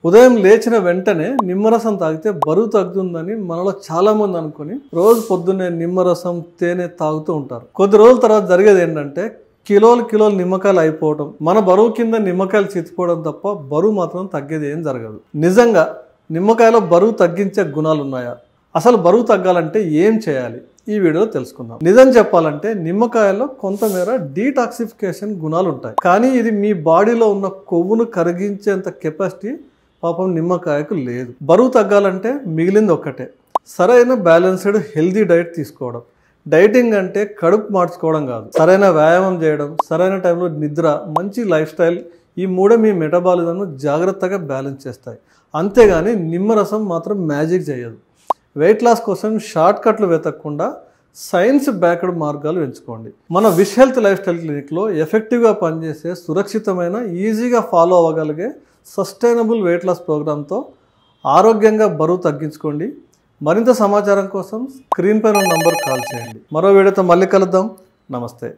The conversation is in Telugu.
ఉదయం లేచిన వెంటనే నిమ్మరసం తాగితే బరువు తగ్గుతుందని మనలో చాలా మంది అనుకుని రోజు పొద్దున్నే నిమ్మరసం తేనె తాగుతూ ఉంటారు. కొద్ది రోజుల తర్వాత జరిగేది ఏంటంటే కిలోలు నిమ్మకాయలు అయిపోవడం, మన బరువు కింద నిమ్మకాయలు చితిపోవడం తప్ప బరువు మాత్రం తగ్గేది ఏం జరగదు. నిజంగా నిమ్మకాయలో బరువు తగ్గించే గుణాలు ఉన్నాయా? అసలు బరువు తగ్గాలంటే ఏం చేయాలి? ఈ వీడియోలో తెలుసుకుందాం. నిజం చెప్పాలంటే నిమ్మకాయలో కొంతమేర డీటాక్సిఫికేషన్ గుణాలు ఉంటాయి, కానీ ఇది మీ బాడీలో ఉన్న కొవ్వును కరిగించేంత కెపాసిటీ పాపం నిమ్మకాయకు లేదు. బరువు తగ్గాలంటే మిగిలింది ఒక్కటే, సరైన బ్యాలెన్స్డ్ హెల్దీ డైట్ తీసుకోవడం. డైటింగ్ అంటే కడుపు మార్చుకోవడం కాదు, సరైన వ్యాయామం చేయడం, సరైన టైంలో నిద్ర, మంచి లైఫ్ స్టైల్, ఈ మూడే మీ మెటబాలిజంను జాగ్రత్తగా బ్యాలెన్స్ చేస్తాయి. అంతేగాని నిమ్మరసం మాత్రం మ్యాజిక్ చేయదు. వెయిట్ లాస్ కోసం షార్ట్ కట్లు వెతకకుండా సైన్స్ బ్యాక్డ్ మార్గాలు ఎంచుకోండి. మన విష్ హెల్త్ లైఫ్ స్టైల్ క్లినిక్లో ఎఫెక్టివ్గా పనిచేసే, సురక్షితమైన, ఈజీగా ఫాలో అవ్వగలిగే సస్టైనబుల్ వెయిట్ లాస్ ప్రోగ్రామ్తో ఆరోగ్యంగా బరువు తగ్గించుకోండి. మరింత సమాచారం కోసం స్క్రీన్ పైన నంబర్ కాల్ చేయండి. మరో వీడియోతో మళ్ళీ కలుద్దాం. నమస్తే.